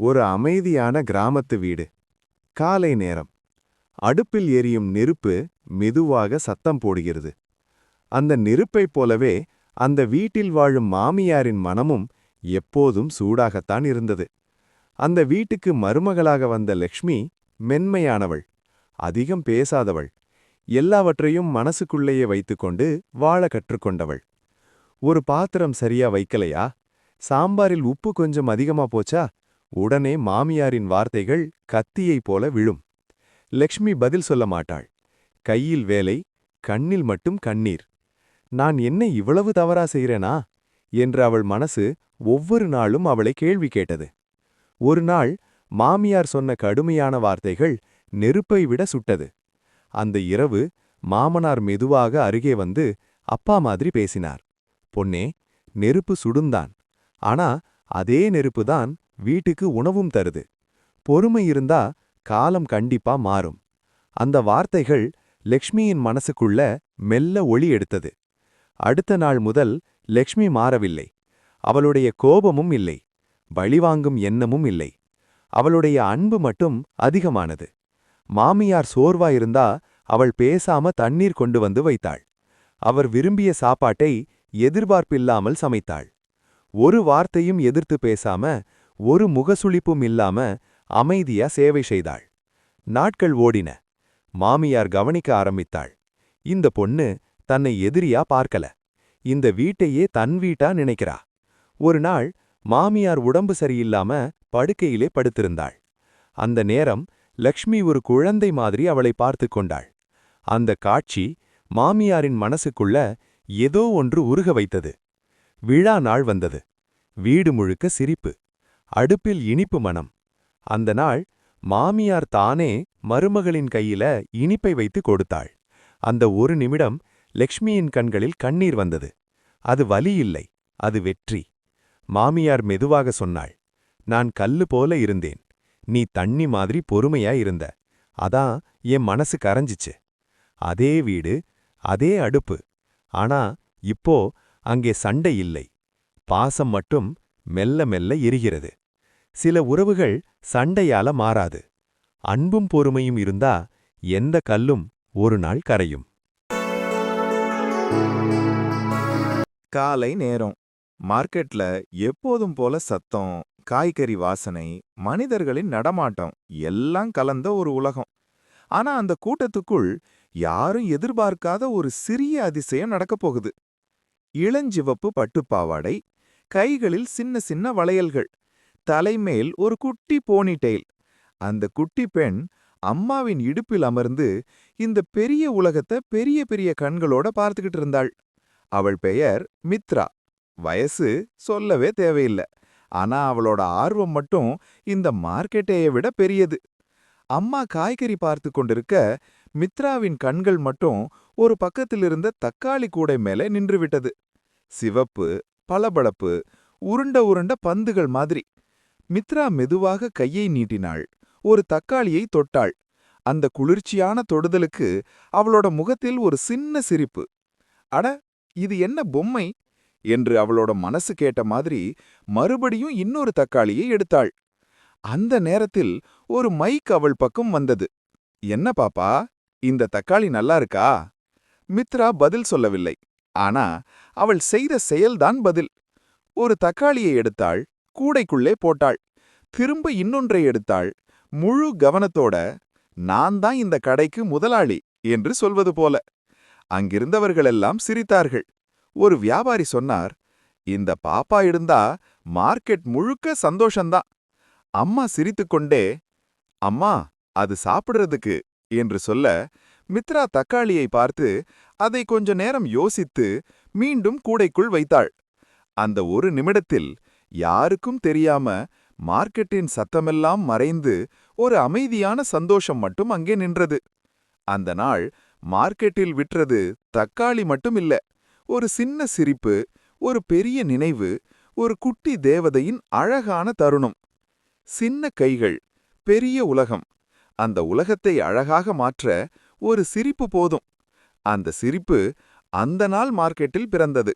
ஒரு அமைதியான கிராமத்து வீடு. காலை நேரம். அடுப்பில் எரியும் நெருப்பு மெதுவாக சத்தம் போடுகிறது. அந்த நெருப்பைப் போலவே அந்த வீட்டில் வாழும் மாமியாரின் மனமும் எப்போதும் சூடாகத்தான் இருந்தது. அந்த வீட்டுக்கு மருமகளாக வந்த லக்ஷ்மி மென்மையானவள், அதிகம் பேசாதவள், எல்லாவற்றையும் மனசுக்குள்ளேயே வைத்துக்கொண்டு வாழ கற்றுக்கொண்டவள். ஒரு பாத்திரம் சரியா வைக்கலையா, சாம்பாரில் உப்பு கொஞ்சம் அதிகமா போச்சா, உடனே மாமியாரின் வார்த்தைகள் கத்தியைப் போல விழும். லக்ஷ்மி பதில் சொல்ல மாட்டாள். கையில் வேலை, கண்ணில் மட்டும் கண்ணீர். நான் என்ன இவ்வளவு தவறா செய்றேனா என்று அவள் மனசு ஒவ்வொரு நாளும் அவளை கேள்வி கேட்டது. ஒரு நாள் மாமியார் சொன்ன கடுமையான வார்த்தைகள் நெருப்பை விட சுட்டது. அந்த இரவு மாமனார் மெதுவாக அருகே வந்து அப்பா மாதிரி பேசினார். பொன்னே, நெருப்பு சுடுந்தான், ஆனா அதே நெருப்புதான் வீட்டுக்கு உணவும் தருது. பொறுமை இருந்தா காலம் கண்டிப்பா மாறும். அந்த வார்த்தைகள் லக்ஷ்மியின் மனசுக்குள்ள மெல்ல ஒளி எடுத்தது. அடுத்த நாள் முதல் லக்ஷ்மி மாறவில்லை. அவளுடைய கோபமும் இல்லை, பழிவாங்கும் எண்ணமும் இல்லை. அவளுடைய அன்பு மட்டும் அதிகமானது. மாமியார் சோர்வாயிருந்தா அவள் பேசாம தண்ணீர் கொண்டு வந்து வைத்தாள். அவர் விரும்பிய சாப்பாட்டை எதிர்பார்ப்பில்லாமல் சமைத்தாள். ஒரு வார்த்தையும் எதிர்த்து பேசாம, ஒரு முகசுளிப்பும் இல்லாம அமைதியா சேவை செய்தாள். நாட்கள் ஓடின. மாமியார் கவனிக்க ஆரம்பித்தாள். இந்த பொண்ணு தன்னை எதிரியா பார்க்கல, இந்த வீட்டையே தன் வீட்டா நினைக்கிறா. ஒரு நாள் மாமியார் உடம்பு சரியில்லாம படுக்கையிலே படுத்திருந்தாள். அந்த நேரம் லக்ஷ்மி ஒரு குழந்தை மாதிரி அவளை பார்த்து கொண்டாள். அந்த காட்சி மாமியாரின் மனசுக்குள்ள ஏதோ ஒன்று உருக வைத்தது. விழா நாள் வந்தது. வீடு முழுக்க சிரிப்பு, அடுப்பில் இனிப்பு மணம். அந்த நாள் மாமியார் தானே மருமகளின் கையில இனிப்பை வைத்து கொடுத்தாள். அந்த ஒரு நிமிடம் லக்ஷ்மியின் கண்களில் கண்ணீர் வந்தது. அது வலி இல்லை, அது வெற்றி. மாமியார் மெதுவாக சொன்னாள், நான் கல்லு போல இருந்தேன், நீ தண்ணி மாதிரி பொறுமையா இருந்த, அதான் என் மனசு கரைஞ்சிச்சு. அதே வீடு, அதே அடுப்பு, ஆனா இப்போ அங்கே சண்டை இல்லை, பாசம் மட்டும் மெல்ல மெல்ல எரிகிறது. சில உறவுகள் சண்டையால மாறாது. அன்பும் பொறுமையும் இருந்தா எந்த கல்லும் ஒரு நாள் கரையும். காலை நேரம். மார்க்கெட்ல எப்போதும் போல சத்தம், காய்கறி வாசனை, மனிதர்களின் நடமாட்டம் எல்லாம் கலந்த ஒரு உலகம். ஆனா அந்த கூட்டத்துக்குள் யாரும் எதிர்பார்க்காத ஒரு சிறிய அதிசயம் நடக்கப் போகுது. இளஞ்சிவப்பு பட்டுப்பாவாடை, கைகளில் சின்ன சின்ன வளையல்கள், தலைமேல் ஒரு குட்டி போனிடெயில். அந்த குட்டி பெண் அம்மாவின் இடுப்பில் அமர்ந்து இந்த பெரிய உலகத்தை பெரிய பெரிய கண்களோட பார்த்துக்கிட்டு இருந்தாள். அவள் பெயர் மித்ரா. வயசு சொல்லவே தேவையில்லை. ஆனா அவளோட ஆர்வம் மட்டும் இந்த மார்க்கெட்டையை விட பெரியது. அம்மா காய்கறி பார்த்து கொண்டிருக்க மித்ராவின் கண்கள் மட்டும் ஒரு பக்கத்திலிருந்த தக்காளி கூடை மேலே நின்றுவிட்டது. சிவப்பு, பளபளப்பு, உருண்ட உருண்ட பந்துகள் மாதிரி. மித்ரா மெதுவாக கையை நீட்டினாள். ஒரு தக்காளியை தொட்டாள். அந்த குளிர்ச்சியான தொடுதலுக்கு அவளோட முகத்தில் ஒரு சின்ன சிரிப்பு. அட, இது என்ன பொம்மை என்று அவளோட மனசு கேட்ட மாதிரி மறுபடியும் இன்னொரு தக்காளியை எடுத்தாள். அந்த நேரத்தில் ஒரு மைக் அவள் பக்கம் வந்தது. என்ன பாப்பா, இந்த தக்காளி நல்லா இருக்கா? மித்ரா பதில் சொல்லவில்லை. ஆனா அவள் செய்த செயல்தான் பதில். ஒரு தக்காளியை எடுத்தாள், கூடைக்குள்ளே போட்டாள். திரும்ப இன்னொன்றை எடுத்தாள், முழு கவனத்தோட. நான் தான் இந்த கடைக்கு முதலாளி என்று சொல்வது போல. அங்கிருந்தவர்களெல்லாம் சிரித்தார்கள். ஒரு வியாபாரி சொன்னார், இந்த பாப்பா இருந்தா மார்க்கெட் முழுக்க சந்தோஷந்தான். அம்மா சிரித்துக்கொண்டே, அம்மா, அது சாப்பிடுறதுக்கு என்று சொல்ல, மித்ரா தக்காளியை பார்த்து அதை கொஞ்ச நேரம் யோசித்து மீண்டும் கூடைக்குள் வைத்தாள். அந்த ஒரு நிமிடத்தில் யாருக்கும் தெரியாம மார்க்கெட்டின் சத்தமெல்லாம் மறைந்து ஒரு அமைதியான சந்தோஷம் மட்டும் அங்கே நின்றது. அந்த நாள் மார்க்கெட்டில் விற்றது தக்காளி மட்டும் இல்ல, ஒரு சின்ன சிரிப்பு, ஒரு பெரிய நினைவு, ஒரு குட்டி தேவதையின் அழகான தருணம். சின்ன கைகள், பெரிய உலகம். அந்த உலகத்தை அழகாக மாற்ற ஒரு சிரிப்பு போதும். அந்த சிரிப்பு அந்த நாள் மார்க்கெட்டில் பிறந்தது.